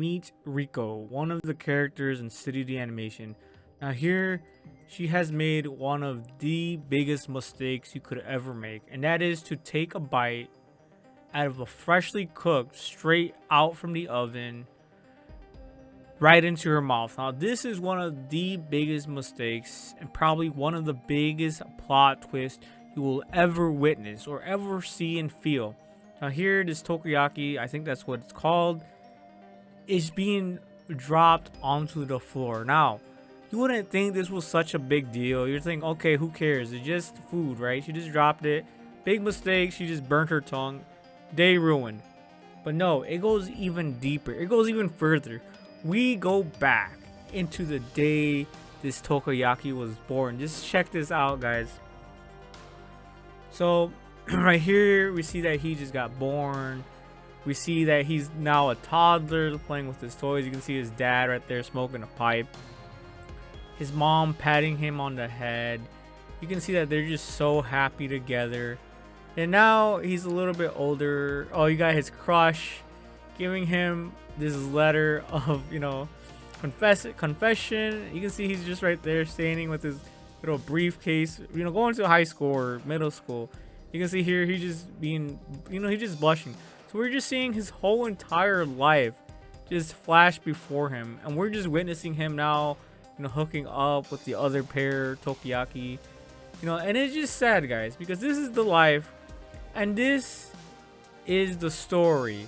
meet Riko, one of the characters in City the Animation. Now here, she has made one of the biggest mistakes you could ever make, and that is to take a bite out of a freshly cooked, straight out from the oven, right into her mouth. Now this is one of the biggest mistakes and probably one of the biggest plot twists you will ever witness or ever see and feel. Now here, this Takoyaki, I think that's what it's called, is being dropped onto the floor. Now, you wouldn't think this was such a big deal. You're thinking, okay, who cares? It's just food, right? She just dropped it. Big mistake. She just burnt her tongue. Day ruined. But no, it goes even deeper. It goes even further. We go back into the day this Takoyaki was born. Just check this out, guys. So, right here, we see that he just got born. We see that he's now a toddler playing with his toys. You can see his dad right there smoking a pipe. His mom patting him on the head. You can see that they're just so happy together. And now he's a little bit older. Oh, you got his crush giving him this letter of, confession. You can see he's just right there standing with his little briefcase, going to high school or middle school. You can see here he's just being, he's just blushing. So we're just seeing his whole entire life just flash before him, and we're just witnessing him now, hooking up with the other pair, Takoyaki. And it's just sad, guys, because this is the life, and this is the story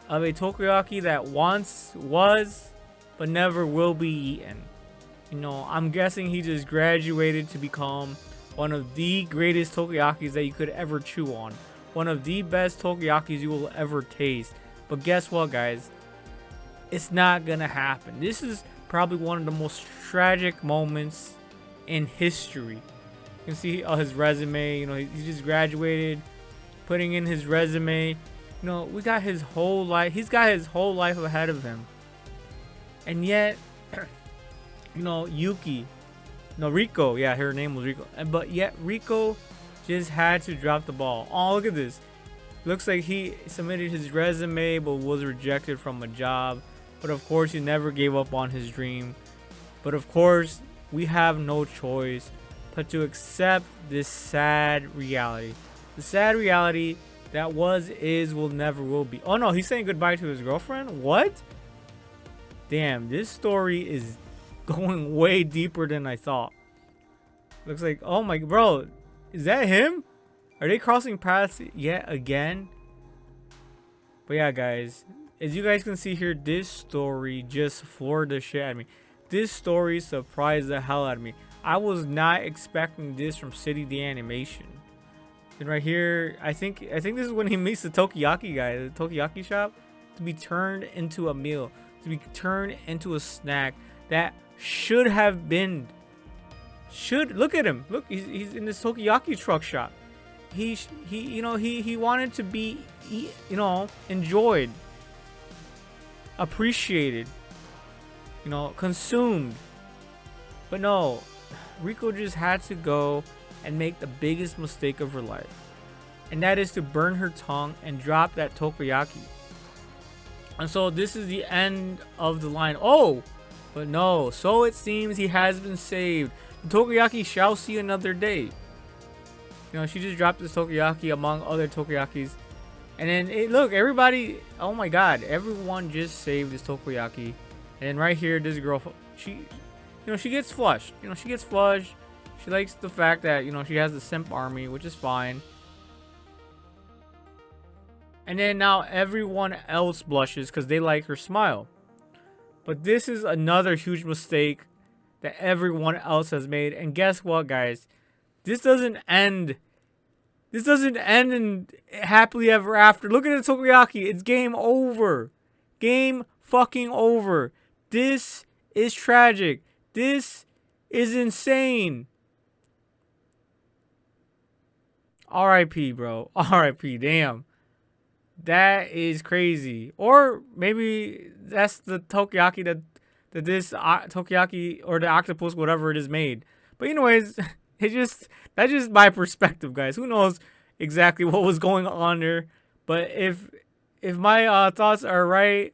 of a Takoyaki that once was, but never will be eaten. I'm guessing he just graduated to become one of the greatest Takoyakis that you could ever chew on. One of the best Takoyakis you will ever taste. But guess what, guys? It's not gonna happen. This is probably one of the most tragic moments in history. You can see his resume. He just graduated, putting in his resume. We got his whole life. He's got his whole life ahead of him. And yet, Riko, yeah, her name was Riko. But yet Riko just had to drop the ball. Oh, look at this. Looks like he submitted his resume but was rejected from a job. But of course, he never gave up on his dream. But of course, we have no choice but to accept this sad reality. The sad reality that was, is, will never will be. Oh no, he's saying goodbye to his girlfriend? What? Damn, this story is going way deeper than I thought. Looks like, oh my, bro, is that him? Are they crossing paths yet again? But yeah, guys, as you guys can see here, this story just floored the shit out of me. This story surprised the hell out of me. I was not expecting this from City the Animation. And right here, I think this is when he meets the Takoyaki guy, the Takoyaki shop, to be turned into a meal, to be turned into a snack that should have been. Look at him. Look, he's in this Takoyaki truck shop. He wanted to be, enjoyed, appreciated, consumed. But no, Riko just had to go and make the biggest mistake of her life, and that is to burn her tongue and drop that Takoyaki. And so this is the end of the line. Oh, but no, so it seems he has been saved. The Takoyaki shall see another day. She just dropped this Takoyaki among other Takoyakis. And then, look, everybody, oh my god, everyone just saved this Takoyaki. And then right here, this girl, she gets flushed. She gets flushed. She likes the fact that, she has the simp army, which is fine. And then now everyone else blushes because they like her smile. But this is another huge mistake that everyone else has made. And guess what, guys? This doesn't end. This doesn't end in happily ever after. Look at the Takoyaki. It's game over. Game fucking over. This is tragic. This is insane. R.I.P. bro. R.I.P. Damn. That is crazy. Or maybe that's the Takoyaki that this Takoyaki or the octopus, whatever it is, made. But anyways, that's just my perspective, guys. Who knows exactly what was going on there? But if my thoughts are right,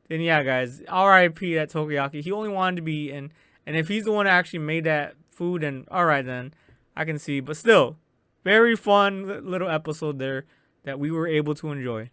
then yeah, guys, R.I.P. that Takoyaki. He only wanted to be eaten, and if he's the one that actually made that food, then all right, then I can see. But still, very fun little episode there that we were able to enjoy.